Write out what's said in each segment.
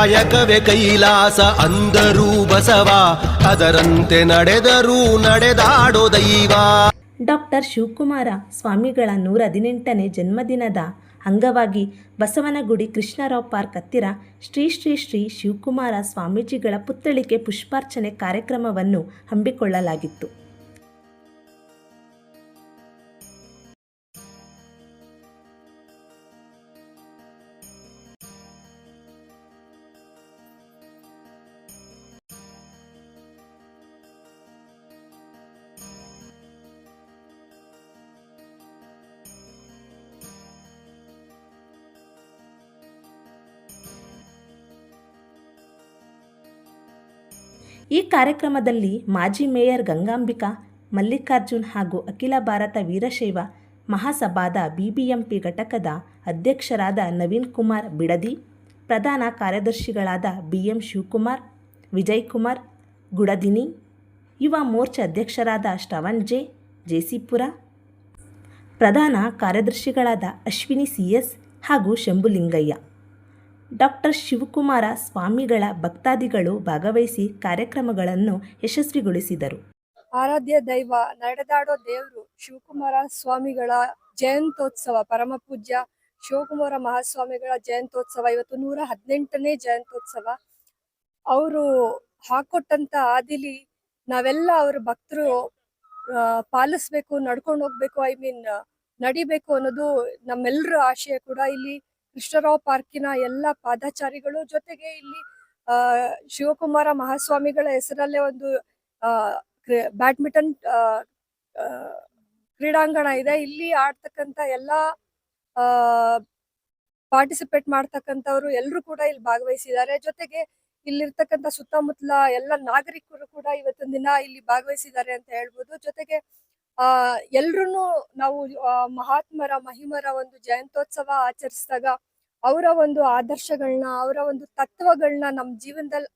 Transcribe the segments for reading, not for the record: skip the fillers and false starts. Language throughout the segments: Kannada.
ಕಾಯಕವೇ ಕೈಲಾಸ ಅಂದರೂ ಬಸವ, ಅದರಂತೆ ನಡೆದರೂ ನಡೆದಾಡೋ ದೈವ. ಡಾಕ್ಟರ್ ಶಿವಕುಮಾರ ಸ್ವಾಮಿಗಳ 118ನೇ ಜನ್ಮದಿನದ ಅಂಗವಾಗಿ ಬಸವನಗುಡಿ ಕೃಷ್ಣರಾವ್ ಪಾರ್ಕ್ ಹತ್ತಿರ ಶ್ರೀ ಶ್ರೀ ಶ್ರೀ ಶಿವಕುಮಾರ ಸ್ವಾಮೀಜಿಗಳ ಪುತ್ಥಳಿಗೆ ಪುಷ್ಪಾರ್ಚನೆ ಕಾರ್ಯಕ್ರಮವನ್ನು ಹಮ್ಮಿಕೊಳ್ಳಲಾಗಿತ್ತು. ಈ ಕಾರ್ಯಕ್ರಮದಲ್ಲಿ ಮಾಜಿ ಮೇಯರ್ ಗಂಗಾಂಬಿಕಾ, ಮಲ್ಲಿಕಾರ್ಜುನ್ ಹಾಗೂ ಅಖಿಲ ಭಾರತ ವೀರಶೈವ ಮಹಾಸಭಾದ ಬಿಬಿಎಂಪಿ ಘಟಕದ ಅಧ್ಯಕ್ಷರಾದ ನವೀನ್ ಕುಮಾರ್ ಬಿಡದಿ, ಪ್ರಧಾನ ಕಾರ್ಯದರ್ಶಿಗಳಾದ ಬಿಎಂ ಶಿವಕುಮಾರ್, ವಿಜಯ್ ಕುಮಾರ್ ಗುಡದಿನಿ, ಯುವ ಮೋರ್ಚಾ ಅಧ್ಯಕ್ಷರಾದ ಶ್ರವಣ್ ಜೆಸಿಪುರ, ಪ್ರಧಾನ ಕಾರ್ಯದರ್ಶಿಗಳಾದ ಅಶ್ವಿನಿ ಸಿಎಸ್ ಹಾಗೂ ಶಂಭುಲಿಂಗಯ್ಯ, ಡಾಕ್ಟರ್ ಶಿವಕುಮಾರ ಸ್ವಾಮಿಗಳ ಭಕ್ತಾದಿಗಳು ಭಾಗವಹಿಸಿ ಕಾರ್ಯಕ್ರಮಗಳನ್ನು ಯಶಸ್ವಿಗೊಳಿಸಿದರು. ಆರಾಧ್ಯ ದೈವ ನಡೆದಾಡೋ ದೇವರು ಶಿವಕುಮಾರ ಸ್ವಾಮಿಗಳ ಜಯಂತ್ಯೋತ್ಸವ, ಪರಮ ಪೂಜ್ಯ ಶಿವಕುಮಾರ ಮಹಾಸ್ವಾಮಿಗಳ ಜಯಂತ್ಯೋತ್ಸವ ಇವತ್ತು 118ನೇ ಜಯಂತ್ಯೋತ್ಸವ. ಅವರು ಹಾಕೊಟ್ಟಂತ ಹಾದಿಲಿ ನಾವೆಲ್ಲ ಅವ್ರ ಭಕ್ತರು ಪಾಲಿಸ್ಬೇಕು, ನಡ್ಕೊಂಡು ಹೋಗ್ಬೇಕು, ನಡಿಬೇಕು ಅನ್ನೋದು ನಮ್ಮೆಲ್ಲರ ಆಶಯ ಕೂಡ. ಇಲ್ಲಿ ಕೃಷ್ಣರಾವ್ ಪಾರ್ಕಿನ ಎಲ್ಲ ಪಾದಚಾರಿಗಳು ಜೊತೆಗೆ ಇಲ್ಲಿ ಶಿವಕುಮಾರ ಮಹಾಸ್ವಾಮಿಗಳ ಹೆಸರಲ್ಲೇ ಒಂದು ಬ್ಯಾಡ್ಮಿಂಟನ್ ಕ್ರೀಡಾಂಗಣ ಇದೆ. ಇಲ್ಲಿ ಆಡ್ತಕ್ಕಂತ ಎಲ್ಲಾ ಪಾರ್ಟಿಸಿಪೇಟ್ ಮಾಡ್ತಕ್ಕಂಥವ್ರು ಎಲ್ಲರೂ ಕೂಡ ಇಲ್ಲಿ ಭಾಗವಹಿಸಿದ್ದಾರೆ. ಜೊತೆಗೆ ಇಲ್ಲಿರ್ತಕ್ಕಂಥ ಸುತ್ತಮುತ್ತಲ ಎಲ್ಲ ನಾಗರಿಕರು ಕೂಡ ಇವತ್ತಿನ ದಿನ ಇಲ್ಲಿ ಭಾಗವಹಿಸಿದ್ದಾರೆ ಅಂತ ಹೇಳ್ಬೋದು. ಜೊತೆಗೆ ಎಲ್ರು ನಾವು ಮಹಾತ್ಮರ ಮಹಿಮರ ಒಂದು ಜಯಂತ್ಯೋತ್ಸವ ಆಚರಿಸಿದಾಗ ಅವರ ಒಂದು ಆದರ್ಶಗಳನ್ನ, ಅವರ ಒಂದು ತತ್ವಗಳನ್ನ ನಮ್ಮ ಜೀವನದಲ್ಲಿ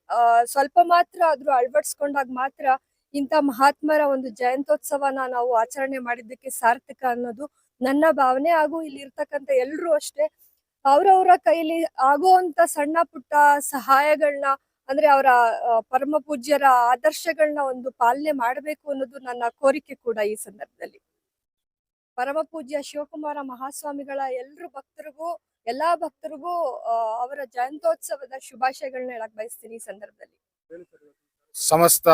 ಸ್ವಲ್ಪ ಮಾತ್ರ ಆದ್ರೂ ಅಳವಡಿಸ್ಕೊಂಡಾಗ ಮಾತ್ರ ಇಂಥ ಮಹಾತ್ಮರ ಒಂದು ಜಯಂತ್ಯೋತ್ಸವನ ನಾವು ಆಚರಣೆ ಮಾಡಿದ್ದಕ್ಕೆ ಸಾರ್ಥಕ ಅನ್ನೋದು ನನ್ನ ಭಾವನೆ. ಹಾಗೂ ಇಲ್ಲಿ ಇರ್ತಕ್ಕಂಥ ಎಲ್ರು ಅಷ್ಟೇ ಅವ್ರವ್ರ ಕೈಲಿ ಆಗುವಂತ ಸಣ್ಣ ಪುಟ್ಟ ಸಹಾಯಗಳನ್ನ, ಅಂದ್ರೆ ಅವರ ಪರಮ ಪೂಜ್ಯರ ಆದರ್ಶಗಳನ್ನ ಒಂದು ಪಾಲನೆ ಮಾಡಬೇಕು ಅನ್ನೋದು ನನ್ನ ಕೋರಿಕೆ ಕೂಡ. ಈ ಸಂದರ್ಭದಲ್ಲಿ ಪರಮ ಪೂಜ್ಯ ಶಿವಕುಮಾರ ಮಹಾಸ್ವಾಮಿಗಳ ಎಲ್ಲಾ ಭಕ್ತರಿಗೂ ಅವರ ಜಯಂತ್ಯೋತ್ಸವದ ಶುಭಾಶಯಗಳನ್ನ ಹೇಳಕ್ ಬಯಸ್ತೀನಿ. ಈ ಸಂದರ್ಭದಲ್ಲಿ ಸಮಸ್ತ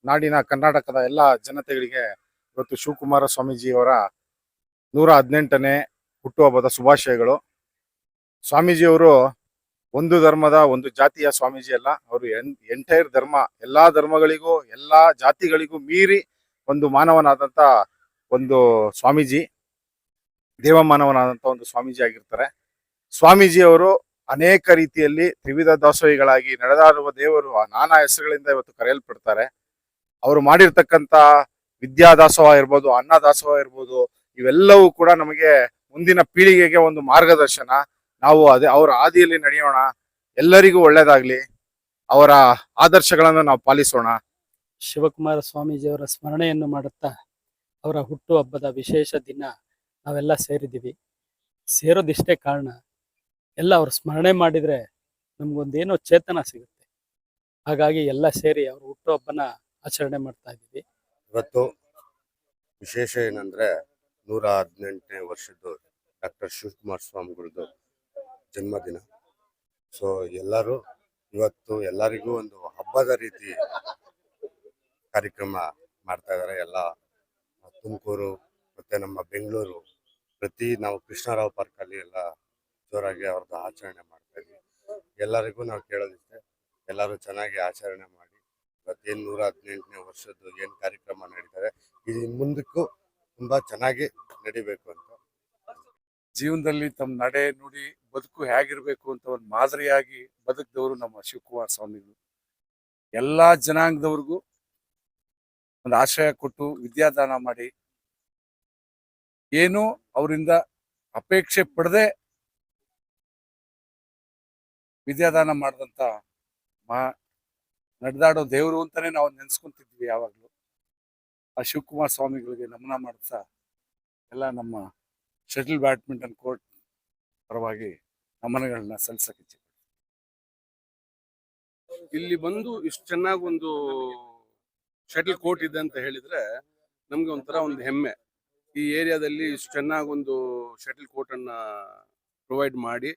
ನಾಡಿನ ಕರ್ನಾಟಕದ ಎಲ್ಲ ಜನತೆಗಳಿಗೆ ಇವತ್ತು ಶಿವಕುಮಾರ ಸ್ವಾಮೀಜಿಯವರ 118ನೇ ಹುಟ್ಟುಹಬ್ಬದ ಶುಭಾಶಯಗಳು. ಸ್ವಾಮೀಜಿಯವರು ಒಂದು ಧರ್ಮದ ಒಂದು ಜಾತಿಯ ಸ್ವಾಮೀಜಿ ಅಲ್ಲ, ಅವರು ಎಂಟೈರ್ ಧರ್ಮ, ಎಲ್ಲಾ ಧರ್ಮಗಳಿಗೂ ಎಲ್ಲಾ ಜಾತಿಗಳಿಗೂ ಮೀರಿ ಒಂದು ಮಾನವನಾದಂತ ಒಂದು ಸ್ವಾಮೀಜಿ, ದೇವಮಾನವನಾದಂತ ಒಂದು ಸ್ವಾಮೀಜಿ ಆಗಿರ್ತಾರೆ. ಸ್ವಾಮೀಜಿಯವರು ಅನೇಕ ರೀತಿಯಲ್ಲಿ ತ್ರಿವಿಧ ದಾಸೋಹಿಗಳಾಗಿ ನಡೆದಾಡುವ ದೇವರು ನಾನಾ ಹೆಸರುಗಳಿಂದ ಇವತ್ತು ಕರೆಯಲ್ಪಡ್ತಾರೆ. ಅವರು ಮಾಡಿರ್ತಕ್ಕಂಥ ವಿದ್ಯಾದಾಸೋಹ ಇರ್ಬೋದು, ಅನ್ನದಾಸೋಹ ಇರ್ಬೋದು, ಇವೆಲ್ಲವೂ ಕೂಡ ನಮಗೆ ಮುಂದಿನ ಪೀಳಿಗೆಗೆ ಒಂದು ಮಾರ್ಗದರ್ಶನ. ನಾವು ಅವರ ಹಾದಿಯಲ್ಲಿ ನಡೆಯೋಣ, ಎಲ್ಲರಿಗೂ ಒಳ್ಳೇದಾಗ್ಲಿ, ಅವರ ಆದರ್ಶಗಳನ್ನು ನಾವು ಪಾಲಿಸೋಣ. ಶಿವಕುಮಾರ ಸ್ವಾಮೀಜಿಯವರ ಸ್ಮರಣೆಯನ್ನು ಮಾಡುತ್ತಾ ಅವರ ಹುಟ್ಟು ಹಬ್ಬದ ವಿಶೇಷ ದಿನ ನಾವೆಲ್ಲ ಸೇರಿದ್ದೀವಿ. ಸೇರೋದಿಷ್ಟೇ ಕಾರಣ, ಎಲ್ಲ ಅವ್ರ ಸ್ಮರಣೆ ಮಾಡಿದ್ರೆ ನಮ್ಗೊಂದೇನೋ ಚೇತನ ಸಿಗುತ್ತೆ. ಹಾಗಾಗಿ ಎಲ್ಲ ಸೇರಿ ಅವ್ರ ಹುಟ್ಟು ಹಬ್ಬನ ಆಚರಣೆ ಮಾಡ್ತಾ ಇದ್ದೀವಿ. ಇವತ್ತು ವಿಶೇಷ ಏನಂದ್ರೆ 118ನೇ ವರ್ಷದ್ದು ಡಾಕ್ಟರ್ ಶಿವಕುಮಾರ ಸ್ವಾಮಿಗಳದ್ದು ಜನ್ಮದಿನ. ಸೊ ಎಲ್ಲರೂ ಇವತ್ತು ಎಲ್ಲರಿಗೂ ಒಂದು ಹಬ್ಬದ ರೀತಿ ಕಾರ್ಯಕ್ರಮ ಮಾಡ್ತಾ ಇದ್ದಾರೆ. ಎಲ್ಲ ತುಮಕೂರು ಮತ್ತೆ ನಮ್ಮ ಬೆಂಗಳೂರು ನಾವು ಕೃಷ್ಣರಾವ್ ಪಾರ್ಕ್ ಅಲ್ಲಿ ಎಲ್ಲ ಜೋರಾಗಿ ಅವ್ರದ್ದು ಆಚರಣೆ ಮಾಡ್ತಾ ಇದ್ವಿ. ಎಲ್ಲರಿಗೂ ನಾವು ಕೇಳೋದಿಷ್ಟೇ, ಎಲ್ಲರೂ ಚೆನ್ನಾಗಿ ಆಚರಣೆ ಮಾಡಿ ಇವತ್ತೇನು 118ನೇ ವರ್ಷದ್ದು ಏನು ಕಾರ್ಯಕ್ರಮ ನಡೀತಾರೆ ಇದು ಮುಂದಕ್ಕೂ ತುಂಬಾ ಚೆನ್ನಾಗಿ ನಡಿಬೇಕು ಅಂತ. ಜೀವನದಲ್ಲಿ ತಮ್ಮ ನಡೆ ನುಡಿ ಬದುಕು ಹೇಗಿರ್ಬೇಕು ಅಂತ ಒಂದು ಮಾದರಿಯಾಗಿ ಬದುಕಿದವರು ನಮ್ಮ ಶಿವಕುಮಾರ ಸ್ವಾಮಿಗಳು. ಎಲ್ಲಾ ಜನಾಂಗದವ್ರಿಗೂ ಒಂದು ಆಶ್ರಯ ಕೊಟ್ಟು ವಿದ್ಯಾದಾನ ಮಾಡಿ, ಏನು ಅವರಿಂದ ಅಪೇಕ್ಷೆ ಪಡದೆ ವಿದ್ಯಾದಾನ ಮಾಡಿದಂತ ನಡೆದಾಡೋ ದೇವರು ಅಂತಾನೆ ನಾವು ನೆನ್ಸ್ಕೊಂತಿದ್ವಿ ಯಾವಾಗ್ಲೂ. ಆ ಶಿವಕುಮಾರ ಸ್ವಾಮಿಗಳಿಗೆ ನಮನ ಮಾಡ್ತಾ ಎಲ್ಲ ನಮ್ಮ ಶಟಲ್ ಬ್ಯಾಡ್ಮಿಂಟನ್ ಕೋರ್ಟ್ ಪರವಾಗಿ ನಮನಗಳನ್ನ ಸಲ್ಲಿಸಕ್ಕೆ ಇಲ್ಲಿ ಬಂದು ಇಷ್ಟು ಚೆನ್ನಾಗಿ ಒಂದು ಶಟಲ್ ಕೋರ್ಟ್ ಇದೆ ಅಂತ ಹೇಳಿದ್ರೆ ನಮ್ಗೆ ಒಂಥರ ಒಂದು ಹೆಮ್ಮೆ. ಈ ಏರಿಯಾದಲ್ಲಿ ಇಷ್ಟು ಚೆನ್ನಾಗಿ ಒಂದು ಶಟಲ್ ಕೋರ್ಟ್ ಅನ್ನ ಪ್ರೊವೈಡ್ ಮಾಡಿ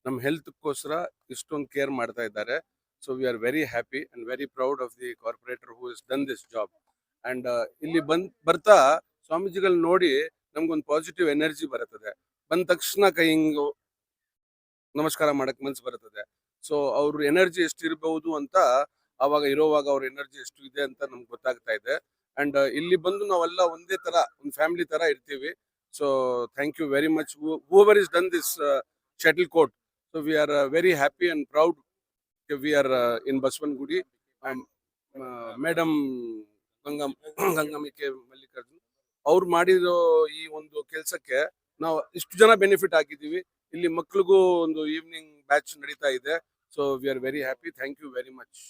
ನಮ್ಮ ಹೆಲ್ತ್ಗೋಸ್ಕರ ಇಷ್ಟೊಂದು ಕೇರ್ ಮಾಡ್ತಾ ಇದ್ದಾರೆ. So we are very happy and very proud of the corporator who is done this job. And ಇಲ್ಲಿ ಬರ್ತಾ ಸ್ವಾಮೀಜಿಗಳು ನೋಡಿ ನಮ್ಗೊಂದು ಪಾಸಿಟಿವ್ ಎನರ್ಜಿ ಬರುತ್ತದೆ. ಬಂದ ತಕ್ಷಣ ಕೈ ಹಿಂಗು ನಮಸ್ಕಾರ ಮಾಡಕ್ ಮನ್ಸು ಬರುತ್ತದೆ. ಸೊ ಅವ್ರ ಎನರ್ಜಿ ಎಷ್ಟಿರಬಹುದು ಅಂತ ಅವಾಗ ಇರೋವಾಗ ಅವ್ರ ಎನರ್ಜಿ ಎಷ್ಟು ಇದೆ ಅಂತ ನಮ್ಗೆ ಗೊತ್ತಾಗ್ತಾ ಇದೆ. ಅಂಡ್ ಇಲ್ಲಿ ಬಂದು ನಾವೆಲ್ಲ ಒಂದೇ ತರ ಒಂದು ಫ್ಯಾಮಿಲಿ ತರ ಇರ್ತೀವಿ. So thank you very much whoever is done this shuttle court. So we are very happy and proud. We are in Basavanagudi. Madam Gangambike Mallikarjun ಅವ್ರು ಮಾಡಿರೋ ಈ ಒಂದು ಕೆಲಸಕ್ಕೆ ನಾವು ಇಷ್ಟು ಜನ ಬೆನಿಫಿಟ್ ಆಗಿದ್ದೀವಿ. ಇಲ್ಲಿ ಮಕ್ಳಿಗೂ ಒಂದು ಈವ್ನಿಂಗ್ ಬ್ಯಾಚ್ ನಡೀತಾ ಇದೆ. So we are very happy. Thank you very much.